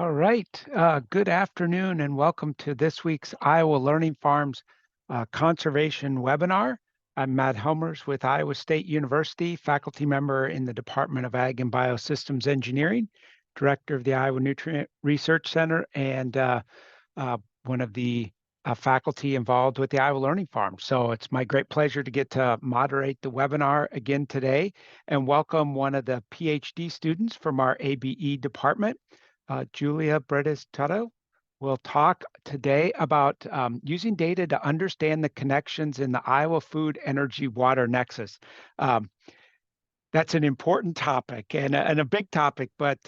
All right. Good afternoon and welcome to this week's Iowa Learning Farms Conservation Webinar. I'm Matt Helmers with Iowa State University, faculty member in the Department of Ag and Biosystems Engineering, director of the Iowa Nutrient Research Center, and one of the faculty involved with the Iowa Learning Farm. So it's my great pleasure to get to moderate the webinar again today and welcome one of the PhD students from our ABE department. Júlia, Brittes, Tuthill will talk today about using data to understand the connections in the Iowa food, energy, water nexus. That's an important topic and a big topic, but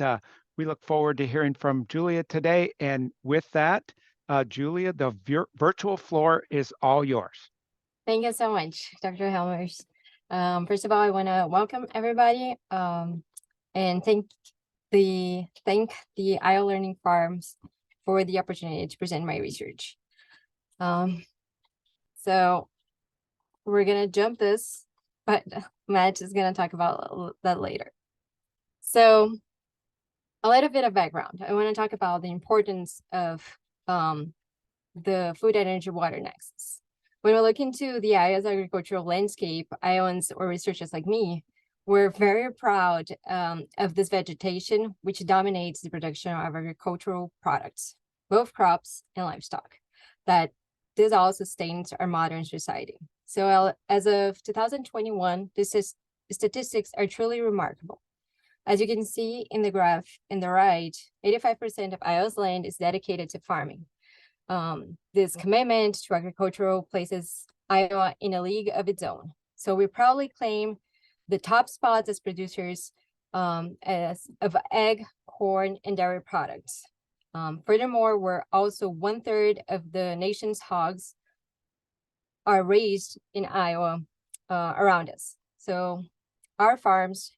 we look forward to hearing from Júlia today. And with that, Júlia, the virtual floor is all yours. Thank you so much, Dr. Helmers. First of all, I want to welcome everybody and thank the Iowa Learning Farms for the opportunity to present my research. So we're gonna jump this, but Matt is gonna talk about that later. So a little bit of background. I want to talk about the importance of the food, energy, water nexus. When we look into the Iowa's agricultural landscape, Iowans or researchers like me, we're very proud of this vegetation, which dominates the production of agricultural products, both crops and livestock, that this all sustains our modern society. So as of 2021, statistics are truly remarkable. As you can see in the graph in the right, 85% of Iowa's land is dedicated to farming. This commitment to agricultural places Iowa in a league of its own. So we proudly claim the top spots as producers of egg, corn, and dairy products. Furthermore, we're also 1/3 of the nation's hogs are raised in Iowa around us. So our farms,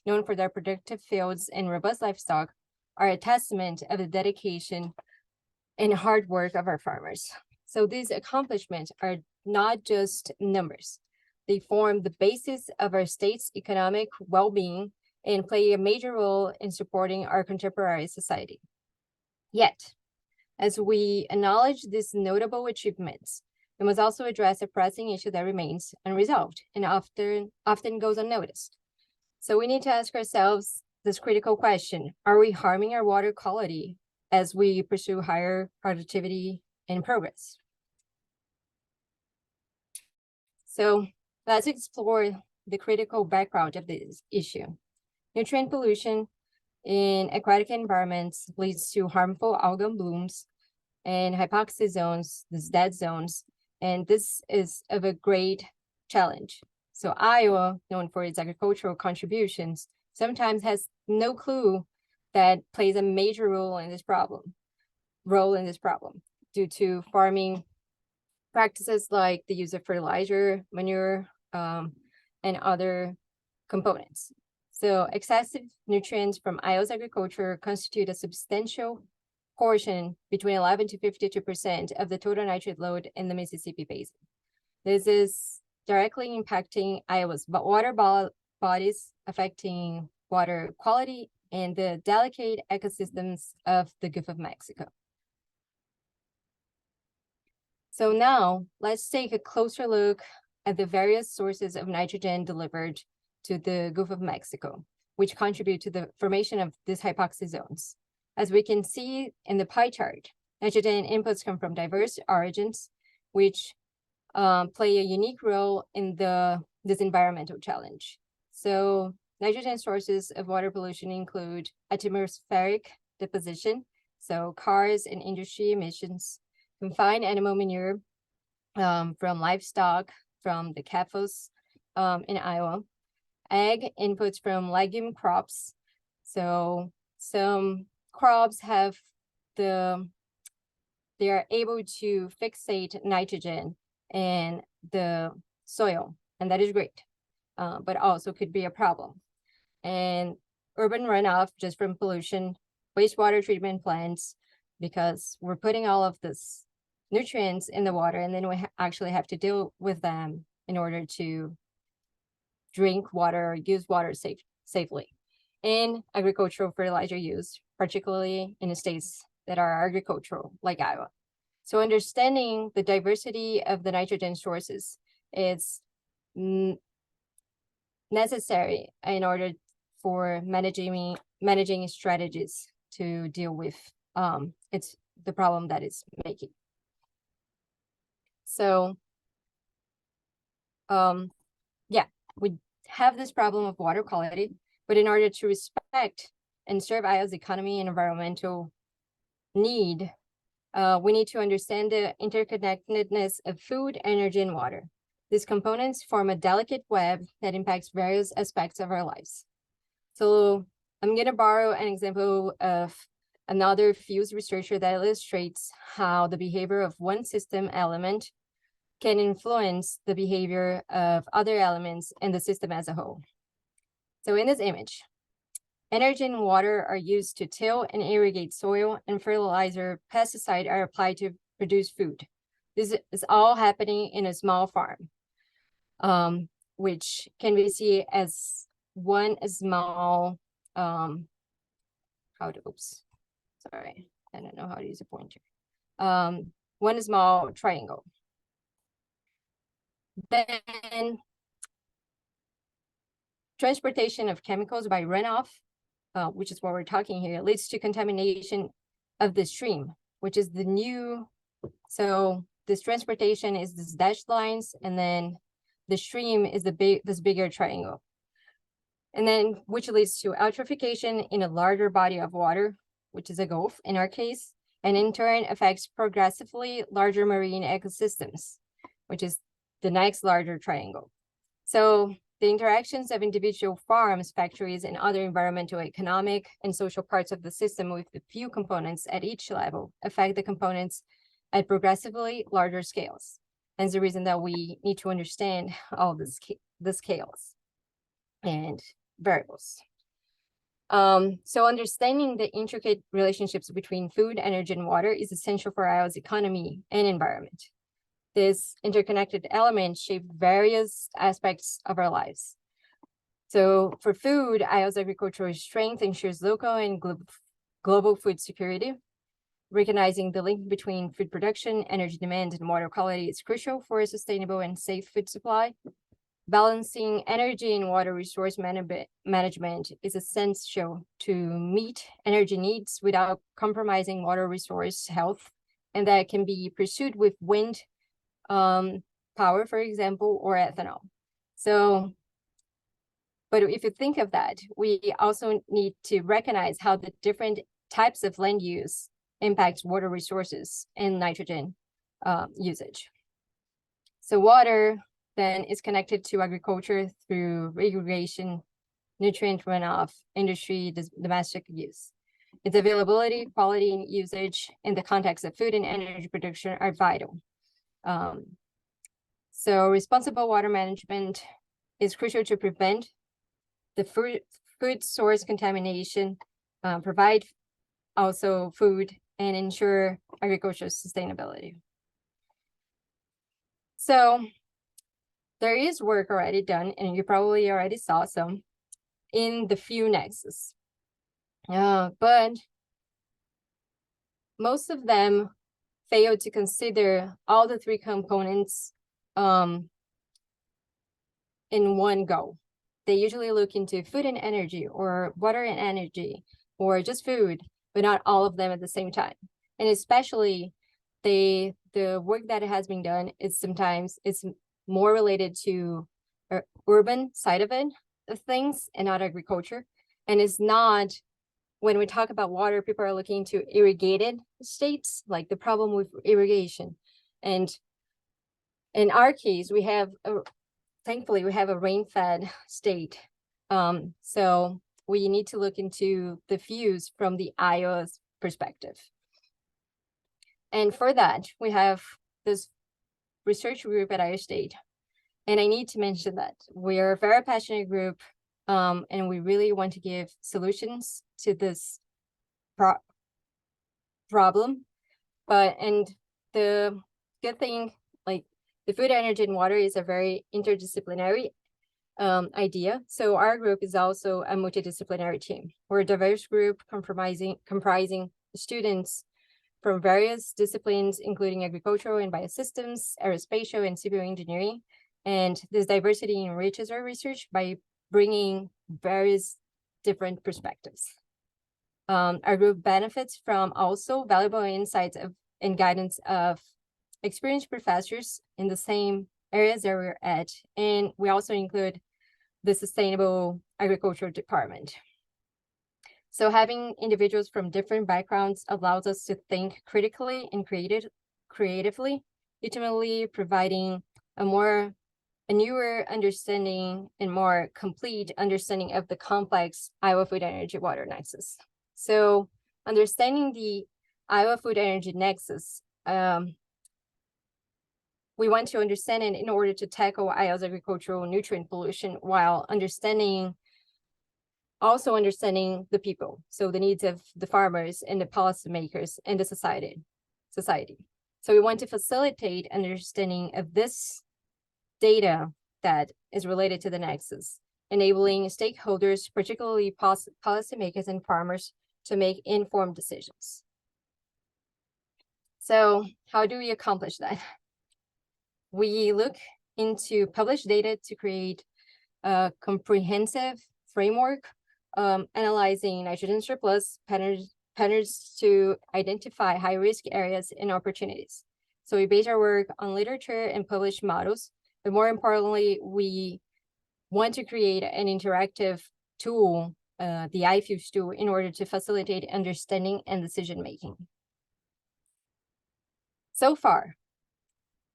known for their productive fields and robust livestock, are a testament of the dedication and hard work of our farmers. So these accomplishments are not just numbers. They form the basis of our state's economic well-being and play a major role in supporting our contemporary society. Yet, as we acknowledge these notable achievements, we must also address a pressing issue that remains unresolved and often goes unnoticed. So we need to ask ourselves this critical question: are we harming our water quality as we pursue higher productivity and progress? So let's explore the critical background of this issue. Nutrient pollution in aquatic environments leads to harmful algal blooms and hypoxia zones, these dead zones, and this is of a great challenge. So Iowa, known for its agricultural contributions, sometimes has no clue that plays a major role in this problem due to farming practices like the use of fertilizer, manure, and other components. So excessive nutrients from Iowa's agriculture constitute a substantial portion, between 11 to 52% of the total nitrate load in the Mississippi Basin. This is directly impacting Iowa's water bodies, affecting water quality and the delicate ecosystems of the Gulf of Mexico. So now let's take a closer look at the various sources of nitrogen delivered to the Gulf of Mexico, which contribute to the formation of these hypoxia zones. As we can see in the pie chart, nitrogen inputs come from diverse origins, which play a unique role in this environmental challenge. So nitrogen sources of water pollution include atmospheric deposition, so cars and industry emissions, confined animal manure from livestock, from the CAFOs in Iowa, ag inputs from legume crops. So some crops they are able to fixate nitrogen in the soil, and that is great, but also could be a problem. And urban runoff just from pollution, wastewater treatment plants, because we're putting all of this nutrients in the water, and then we actually have to deal with them in order to drink water or use water safely. in agricultural fertilizer use, particularly in the states that are agricultural, like Iowa. So understanding the diversity of the nitrogen sources is necessary in order for managing strategies to deal with it's the problem that it's making. So yeah, we have this problem of water quality, but in order to respect and serve Iowa's economy and environmental need, we need to understand the interconnectedness of food, energy, and water. These components form a delicate web that impacts various aspects of our lives. So I'm going to borrow an example of another fuse researcher that illustrates how the behavior of one system element can influence the behavior of other elements in the system as a whole. So in this image, energy and water are used to till and irrigate soil, and fertilizer, pesticide are applied to produce food. This is all happening in a small farm, which can be seen as one small, I don't know how to use a pointer. One small triangle. Then transportation of chemicals by runoff, which is what we're talking here, leads to contamination of the stream, which is the new. So this transportation is this dashed lines, and then the stream is this bigger triangle. And then which leads to eutrophication in a larger body of water, which is a gulf in our case, and in turn affects progressively larger marine ecosystems, which is the next larger triangle. So the interactions of individual farms, factories, and other environmental, economic, and social parts of the system with the few components at each level affect the components at progressively larger scales. And it's the reason that we need to understand all the scales and variables. So understanding the intricate relationships between food, energy, and water is essential for Iowa's economy and environment. This interconnected elements shape various aspects of our lives. So for food, Iowa's agricultural strength ensures local and global food security. Recognizing the link between food production, energy demand, and water quality is crucial for a sustainable and safe food supply. Balancing energy and water resource management is essential to meet energy needs without compromising water resource health, and that can be pursued with wind power, for example, or ethanol. So, but if you think of that, we also need to recognize how the different types of land use impacts water resources and nitrogen usage. So water then is connected to agriculture through irrigation, nutrient runoff, industry, domestic use. Its availability, quality, and usage in the context of food and energy production are vital. So responsible water management is crucial to prevent the food source contamination, provide also food, and ensure agricultural sustainability. So there is work already done, and you probably already saw some in the few Nexus. But most of them fail to consider all the three components in one go. They usually look into food and energy, or water and energy, or just food, but not all of them at the same time. And especially the work that has been done is sometimes it's more related to urban side of things and not agriculture. And it's not, when we talk about water, people are looking to irrigated states, like the problem with irrigation. And in our case, we have thankfully we have a rain-fed state. So we need to look into the fuse from the Iowa's perspective. And for that, we have this research group at Iowa State. And I need to mention that we're a very passionate group, and we really want to give solutions to this problem. And the good thing, like the food, energy, and water is a very interdisciplinary idea. So our group is also a multidisciplinary team. We're a diverse group comprising students from various disciplines, including agricultural and biosystems, aerospatial and civil engineering. And this diversity enriches our research by bringing various different perspectives. Our group benefits from also valuable insights and guidance of experienced professors in the same areas that we're at. And we also include the Sustainable Agriculture Department. So having individuals from different backgrounds allows us to think critically and creatively, ultimately providing a newer understanding and more complete understanding of the complex Iowa food energy water nexus. So understanding the Iowa food energy nexus, we want to understand it in order to tackle Iowa's agricultural nutrient pollution while also understanding the people, so the needs of the farmers and the policymakers and the society. So we want to facilitate understanding of this data that is related to the nexus, enabling stakeholders, particularly policymakers and farmers, to make informed decisions. So how do we accomplish that? We look into published data to create a comprehensive framework, analyzing nitrogen surplus patterns to identify high-risk areas and opportunities. So we base our work on literature and published models, but more importantly, we want to create an interactive tool, the iFuse tool, in order to facilitate understanding and decision-making. So far,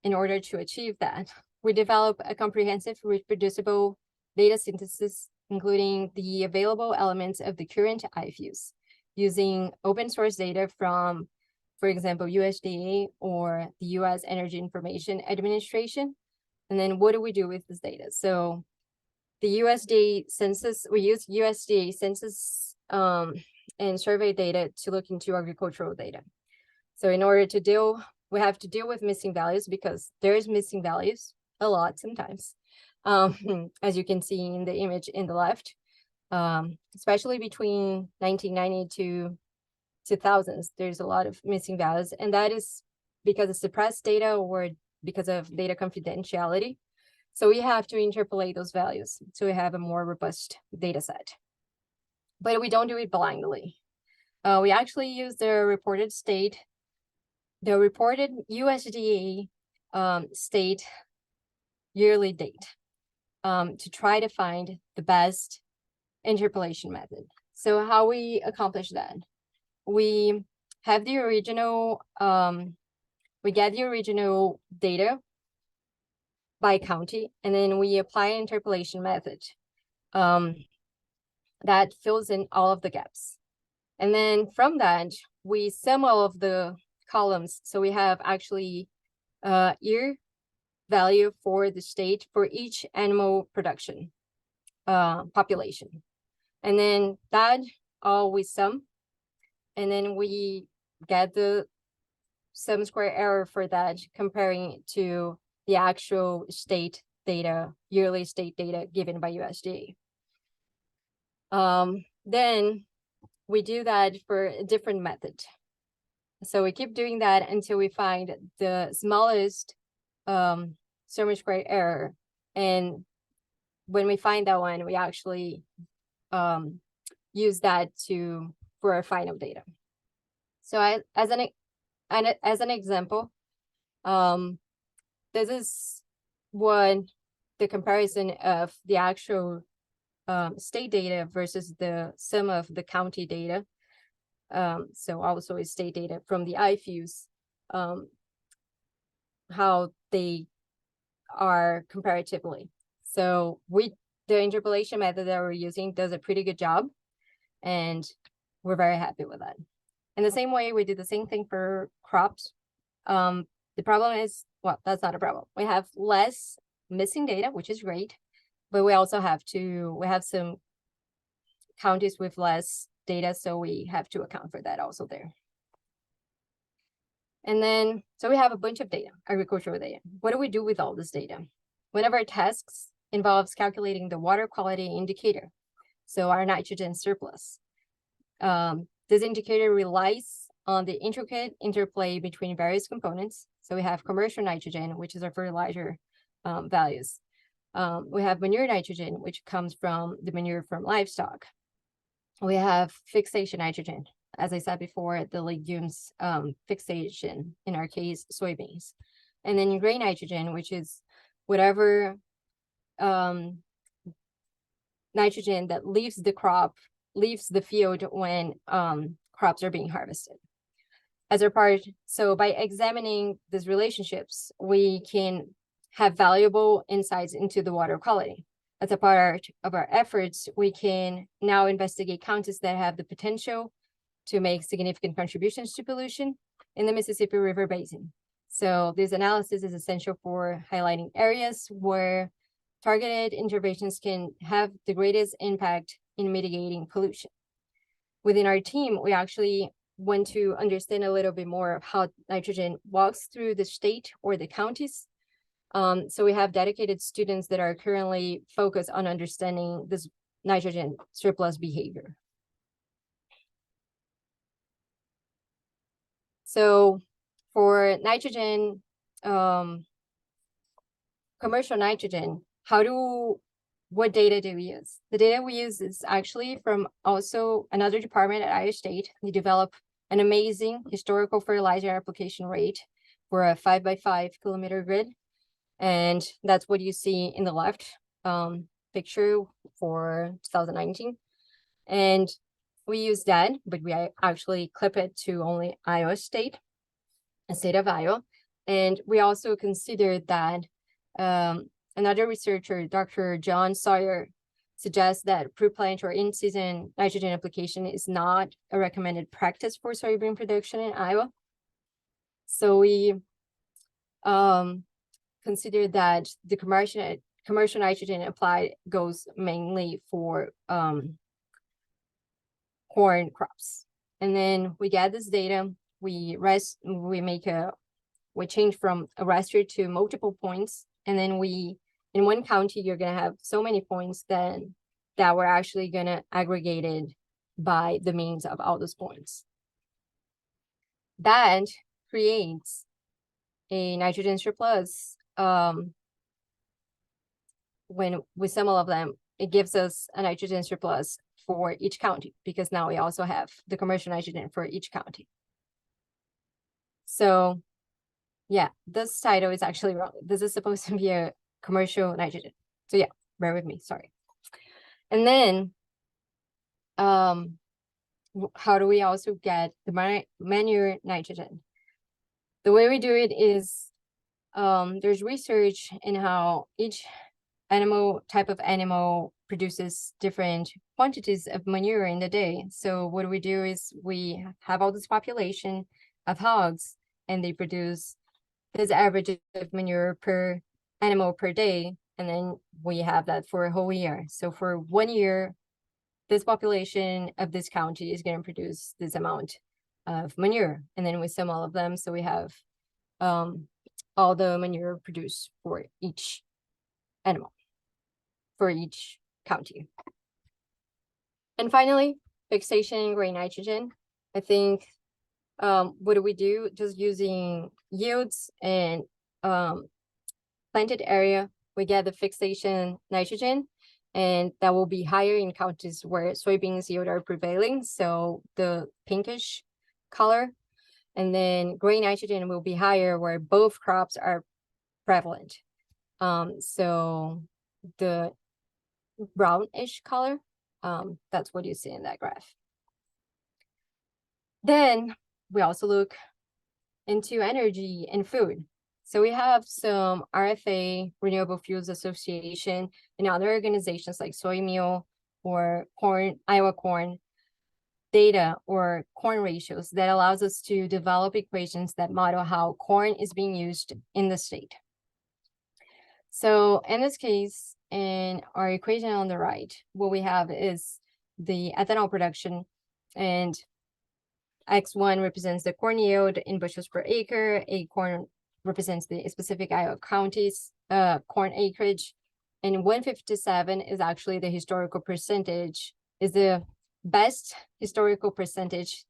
in order to achieve that, we develop a comprehensive, reproducible data synthesis, including the available elements of the current iFuse, using open source data from, for example, USDA or the US Energy Information Administration. And then what do we do with this data? So the USDA census, we use USDA census and survey data to look into agricultural data. So in order to we have to deal with missing values because there's missing values a lot sometimes. As you can see in the image in the left, especially between 1990 to 2000s, there's a lot of missing values, and that is because of suppressed data or because of data confidentiality. So we have to interpolate those values so we have a more robust data set. But we don't do it blindly. We actually use the reported USDA state yearly date to try to find the best interpolation method. So how we accomplish that? We have the original, we get the original data by county, and then we apply an interpolation method that fills in all of the gaps. And then from that, we sum all of the columns. So we have actually year value for the state for each animal production population. And then that all we sum, and then we get the sum square error for that, comparing it to the actual state data, yearly state data given by USDA. Then we do that for a different method. So we keep doing that until we find the smallest sum square error. And when we find that one, we actually use that for our final data. So as an example, this is what the comparison of the actual state data versus the sum of the county data. So also is state data from the iFuse, how they are comparatively. So the interpolation method that we're using does a pretty good job, and we're very happy with that. In the same way, we do the same thing for crops. The problem is, well, that's not a problem. We have less missing data, which is great, but we also have some counties with less data, so we have to account for that also there. And then, so we have a bunch of data, agricultural data. What do we do with all this data? One of our tasks involves calculating the water quality indicator, so our nitrogen surplus. This indicator relies on the intricate interplay between various components. So we have commercial nitrogen, which is our fertilizer values. We have manure nitrogen, which comes from the manure from livestock. We have fixation nitrogen, as I said before, the legumes fixation, in our case, soybeans. And then grain nitrogen, which is whatever nitrogen that leaves the crop, leaves the field when crops are being harvested. As a part, so by examining these relationships, we can have valuable insights into the water quality. As a part of our efforts, we can now investigate counties that have the potential to make significant contributions to pollution in the Mississippi River Basin. So this analysis is essential for highlighting areas where targeted interventions can have the greatest impact in mitigating pollution. Within our team, we actually want to understand a little bit more of how nitrogen walks through the state or the counties. So we have dedicated students that are currently focused on understanding this nitrogen surplus behavior. So for nitrogen, commercial nitrogen, what data do we use? The data we use is actually from also another department at Iowa State. We develop an amazing historical fertilizer application rate for a 5x5 kilometer grid. And that's what you see in the left picture for 2019. And we use that, but we actually clip it to only Iowa State, a state of Iowa. And we also considered that another researcher, Dr. John Sawyer, suggests that pre-plant or in-season nitrogen application is not a recommended practice for soybean production in Iowa. So we consider that the commercial nitrogen applied goes mainly for corn crops. And then we get this data, we change from a raster to multiple points, and then in one county, you're gonna have so many points that we're actually gonna aggregate it by the means of all those points. That creates a nitrogen surplus. When we sum all of them, it gives us a nitrogen surplus for each county, because now we also have the commercial nitrogen for each county. So yeah, this title is actually wrong. This is supposed to be a commercial nitrogen. So yeah, bear with me, sorry. And then how do we also get the manure nitrogen? The way we do it is there's research in how each type of animal produces different quantities of manure in the day. So what we do is we have all this population of hogs, and they produce this average of manure per animal per day, and then we have that for a whole year. So for 1 year, this population of this county is going to produce this amount of manure, and then we sum all of them, so we have all the manure produced for each animal, for each county. And finally, fixation and grain nitrogen. I think what do we do? Just using yields and planted area, we get the fixation nitrogen, and that will be higher in counties where soybeans yield are prevailing, so the pinkish color. And then grain nitrogen will be higher where both crops are prevalent. So the brownish color, that's what you see in that graph. Then we also look into energy and food. So we have some RFA, Renewable Fuels Association, and other organizations like Soy Meal or Iowa Corn data or corn ratios that allows us to develop equations that model how corn is being used in the state. So in this case, in our equation on the right, what we have is the ethanol production, and X1 represents the corn yield in bushels per acre. Corn represents the specific Iowa counties, corn acreage. And 157 is actually the historical percentage, is the best historical percentage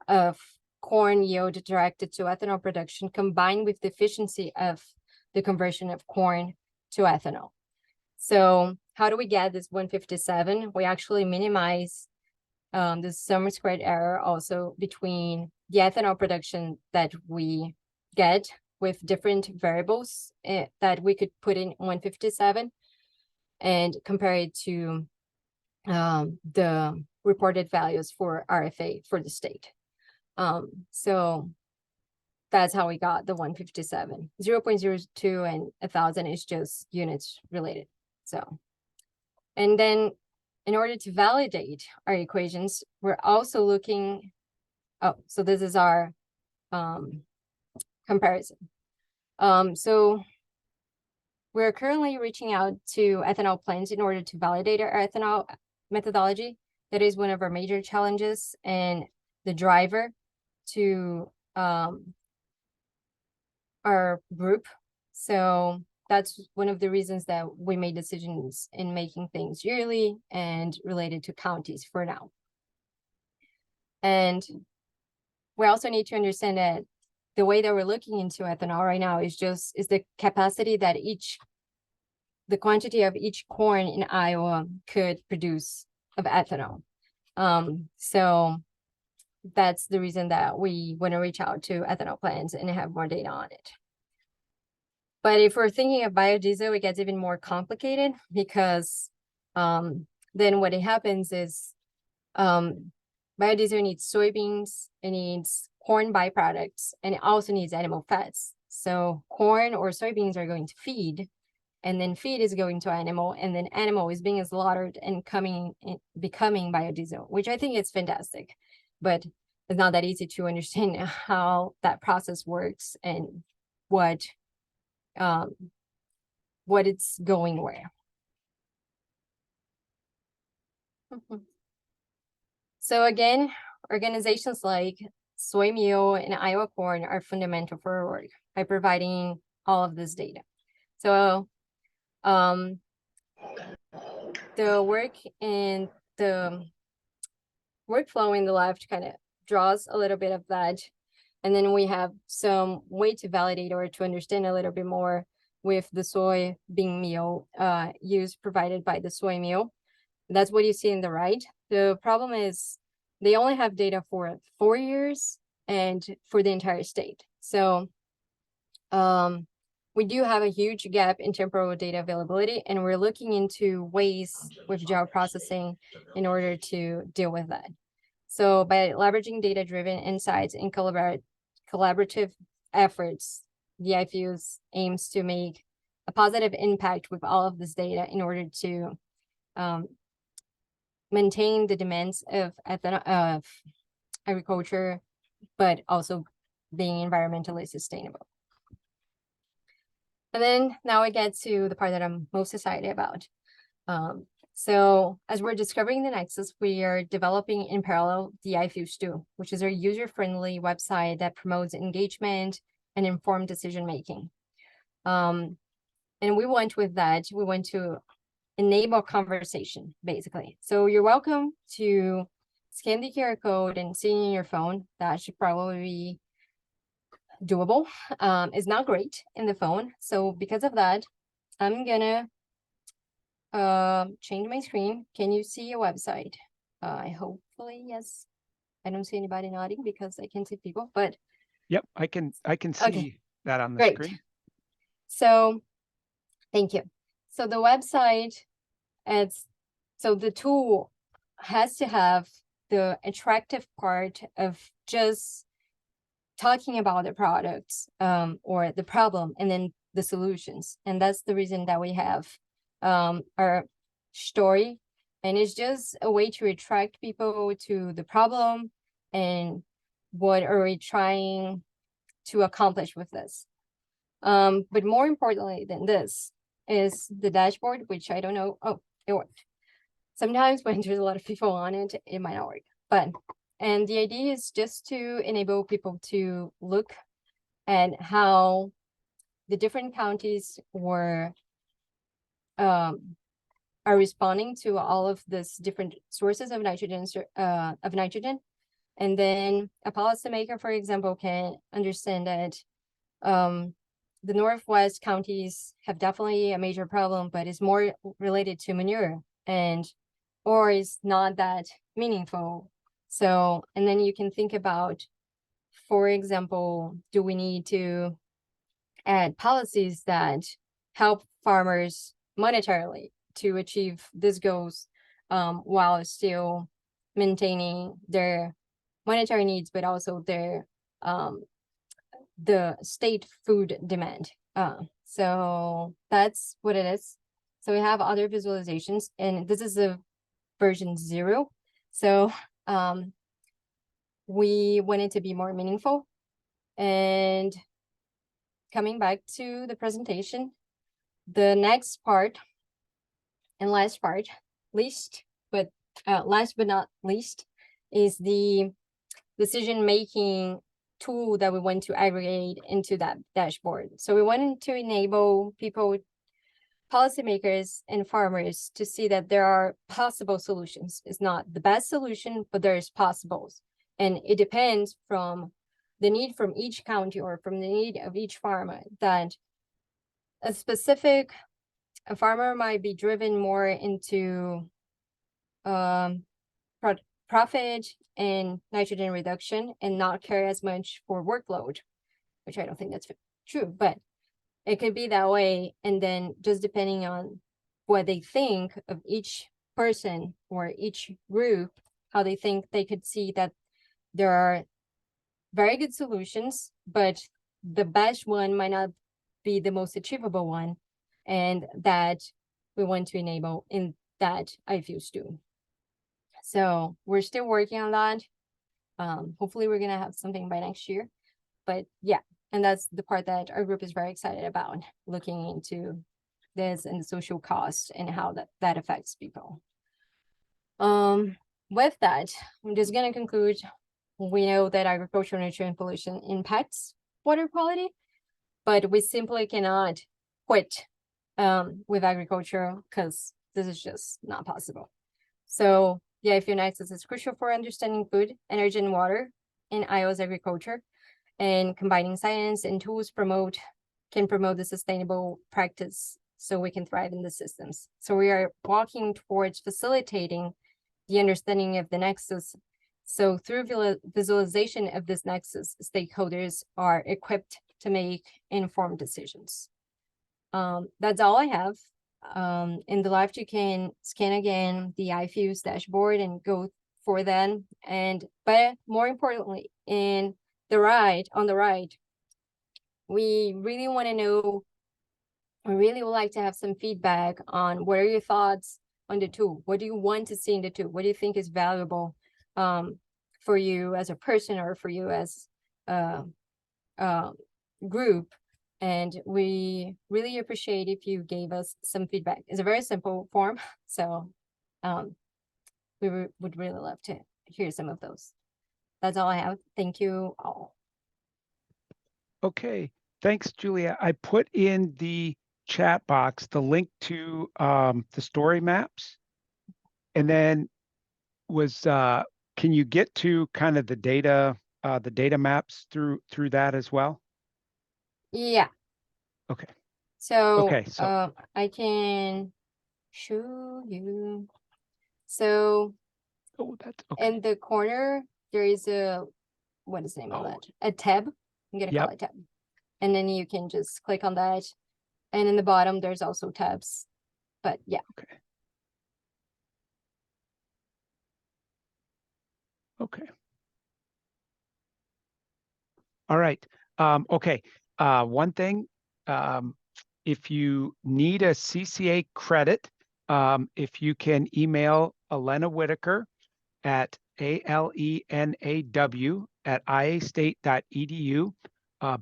of corn yield directed to ethanol production, combined with the efficiency of the conversion of corn to ethanol. So how do we get this 157? We actually minimize the sum squared error also between the ethanol production that we get with different variables that we could put in 157 and compare it to the reported values for RFA for the state. So that's how we got the 157. 0.02 and 1,000 is just units related. So, and then in order to validate our equations, we're also looking, so this is our comparison. So we're currently reaching out to ethanol plants in order to validate our ethanol methodology. That is one of our major challenges and the driver to our group. So that's one of the reasons that we made decisions in making things yearly and related to counties for now. And we also need to understand that the way that we're looking into ethanol right now is the capacity that the quantity of each corn in Iowa could produce of ethanol. So that's the reason that we want to reach out to ethanol plants and have more data on it. But if we're thinking of biodiesel, it gets even more complicated because then what happens is biodiesel needs soybeans, it needs corn byproducts, and it also needs animal fats. So corn or soybeans are going to feed, and then feed is going to animal, and then animal is being slaughtered and becoming biodiesel, which I think is fantastic. But it's not that easy to understand how that process works and what it's going where. So again, organizations like soy meal and Iowa corn are fundamental for our work by providing all of this data. So the work in the workflow in the left kind of draws a little bit of that. And then we have some way to validate or to understand a little bit more with the soybean meal use provided by the soy meal. That's what you see in the right. The problem is they only have data for 4 years and for the entire state. So we do have a huge gap in temporal data availability, and we're looking into ways with geoprocessing in order to deal with that. So by leveraging data-driven insights and collaborative efforts, the IFUs aims to make a positive impact with all of this data in order to maintain the demands of agriculture, but also being environmentally sustainable. And then now I get to the part that I'm most excited about. So as we're discovering the Nexus, we are developing in parallel the iFuse 2, which is our user-friendly website that promotes engagement and informed decision-making. And we want to enable conversation, basically. So you're welcome to scan the QR code and see it in your phone. That should probably be doable. It's not great in the phone. So because of that, I'm gonna change my screen. Can you see a website? Hopefully, yes. I don't see anybody nodding because I can see people, but yep, I can see that on the screen. So thank you. So the website, so the tool has to have the attractive part of just talking about the products or the problem and then the solutions. And that's the reason that we have our story. And it's just a way to attract people to the problem and what are we trying to accomplish with this. But more importantly than this is the dashboard, which I don't know. Oh, it worked. Sometimes when there's a lot of people on it, it might not work. And the idea is just to enable people to look at how the different counties were are responding to all of these different sources of nitrogen, and then a policymaker, for example, can understand that the Northwest counties have definitely a major problem, but it's more related to manure or is not that meaningful. So, and then you can think about, for example, do we need to add policies that help farmers monetarily to achieve these goals while still maintaining their monetary needs, but also their the state food demand. So that's what it is. So we have other visualizations, and this is a version 0. So we want it to be more meaningful. And coming back to the presentation, the next part and last part, last but not least, is the decision-making tool that we want to aggregate into that dashboard. So we wanted to enable people, policymakers and farmers, to see that there are possible solutions. It's not the best solution, but there's possibles. And it depends from the need from each county or from the need of each farmer, that a farmer might be driven more into profit and nitrogen reduction and not care as much for workload, which I don't think that's true, but it could be that way. And then just depending on what they think of each person or each group, how they think, they could see that there are very good solutions, but the best one might not be the most achievable one, and that we want to enable in that IFUs too. So we're still working on that. Hopefully we're gonna have something by next year, but yeah, and that's the part that our group is very excited about, looking into this and the social cost and how that affects people. With that, I'm just gonna conclude. We know that agricultural nutrient pollution impacts water quality, but we simply cannot quit with agriculture, because this is just not possible. So the IFU Nexus is crucial for understanding food, energy, and water in Iowa's agriculture, and combining science and tools can promote the sustainable practice so we can thrive in the systems. So we are walking towards facilitating the understanding of the Nexus. So through visualization of this Nexus, stakeholders are equipped to make informed decisions. That's all I have. In the left, you can scan again the IFUs dashboard and go for them. But more importantly, on the right, we really want to know, I really would like to have some feedback on what are your thoughts on the tool? What do you want to see in the tool? What do you think is valuable for you as a person or for you as a group? And we really appreciate if you gave us some feedback. It's a very simple form, so we would really love to hear some of those. That's all I have. Thank you all. Okay, thanks, Julia. I put in the chat box the link to the story maps, and then can you get to kind of the data maps through that as well? Yeah. Okay. So, okay, so I can show you. So that's okay. in the corner, there is what is the name of that? A tab. I'm gonna call it tab. And then you can just click on that. And in the bottom, there's also tabs. But yeah. Okay. All right. Okay. One thing, if you need a CCA credit, if you can email Elena Whitaker at alenaw@iastate.edu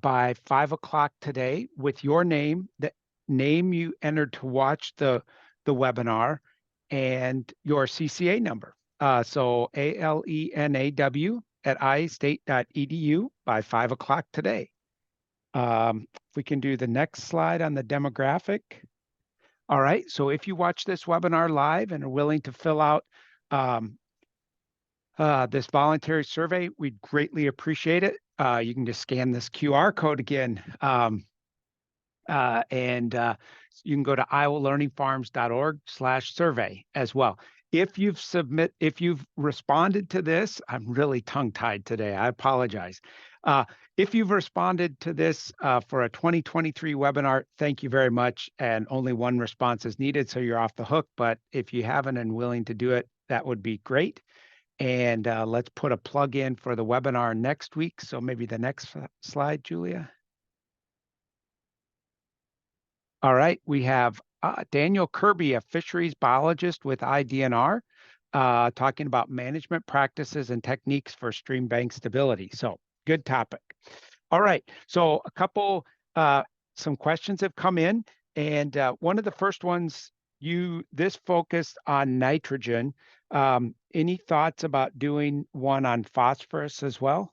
by 5 o'clock today with your name, the name you entered to watch the webinar, and your CCA number. So alenaw@iastate.edu by 5 o'clock today. If we can do the next slide on the demographic. All right, so if you watch this webinar live and are willing to fill out this voluntary survey, we'd greatly appreciate it. You can just scan this QR code again. And you can go to iowalearningfarms.org/survey as well. If you've responded to this, I'm really tongue-tied today. I apologize. If you've responded to this for a 2023 webinar, thank you very much. And only one response is needed, so you're off the hook. But if you haven't and willing to do it, that would be great. And let's put a plug in for the webinar next week. So maybe the next slide, Julia. All right, we have Daniel Kirby, a fisheries biologist with IDNR, talking about management practices and techniques for stream bank stability. So good topic. All right, so a couple, some questions have come in, and one of the first ones, this focused on nitrogen. Any thoughts about doing one on phosphorus as well?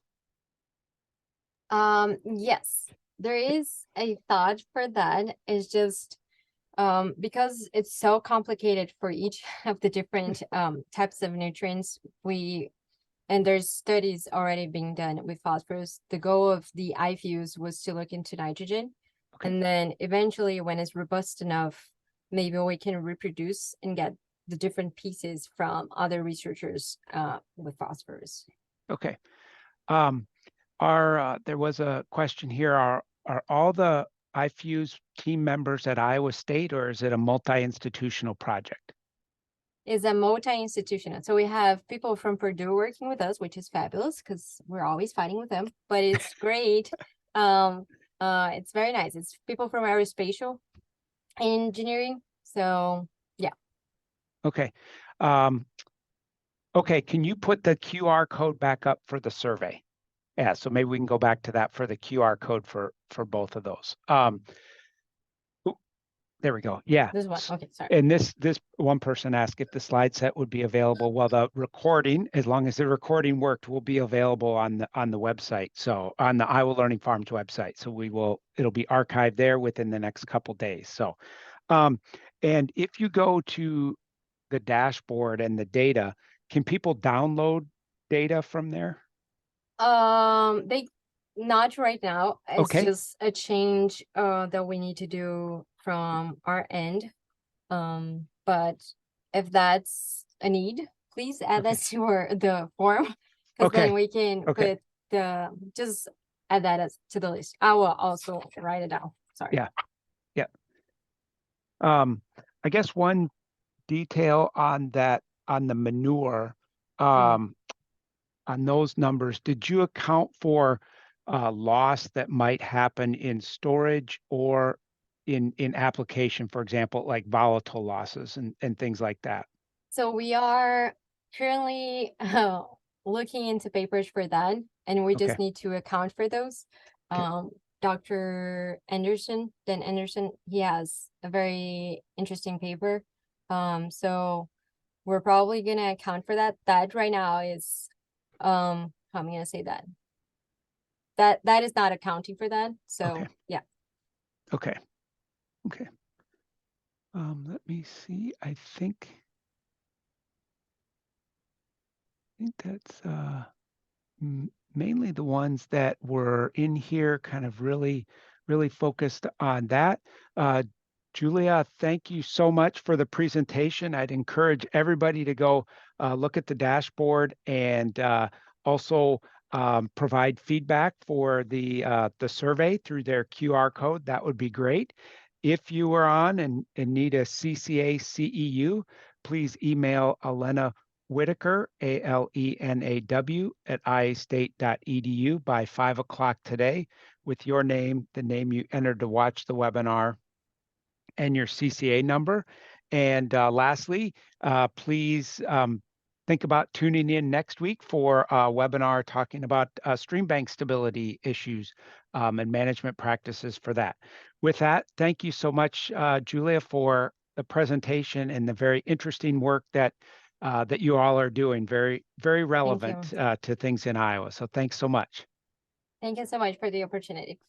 Yes, there is a thought for that. It's just because it's so complicated for each of the different types of nutrients, and there's studies already being done with phosphorus. The goal of the IFUs was to look into nitrogen. Okay. And then eventually when it's robust enough, maybe we can reproduce and get the different pieces from other researchers with phosphorus. Okay. There was a question here. Are all the IFUs team members at Iowa State, or is it a multi-institutional project? Is a multi-institutional. So we have people from Purdue working with us, which is fabulous because we're always fighting with them, but it's great. It's very nice. It's people from aerospatial engineering. So yeah. Okay. Okay, can you put the QR code back up for the survey? Yeah, so maybe we can go back to that for the QR code for both of those. There we go. Yeah. This one. Okay, sorry. And this one person asked if the slide set would be available. Well, the recording, as long as the recording worked, will be available on the website. So on the Iowa Learning Farms website. So it'll be archived there within the next couple days. So, and if you go to the dashboard and the data, can people download data from there? They not right now. It's okay. Just a change that we need to do from our end. But if that's a need, please add that to the form, because then we can put just add that to the list. I will also write it down. Sorry. Yeah. I guess one detail on that, on the manure, on those numbers, did you account for loss that might happen in storage or in application, for example, like volatile losses and things like that? So we are currently looking into papers for that, and we just need to account for those. Dr. Anderson, he has a very interesting paper. So we're probably gonna account for that. That right now is how am I gonna say that? That is not accounting for that. So yeah. Okay. Let me see. I think that's mainly the ones that were in here, kind of really focused on that. Julia, thank you so much for the presentation. I'd encourage everybody to go look at the dashboard and also provide feedback for the survey through their QR code. That would be great. If you are on and need a CCA CEU, please email Elena Whitaker, ALENAW, at iastate.edu by 5 o'clock today with your name, the name you entered to watch the webinar, and your CCA number. And lastly, please think about tuning in next week for a webinar talking about stream bank stability issues and management practices for that. With that, thank you so much, Julia, for the presentation and the very interesting work that you all are doing. Very relevant to things in Iowa. So thanks so much. Thank you so much for the opportunity.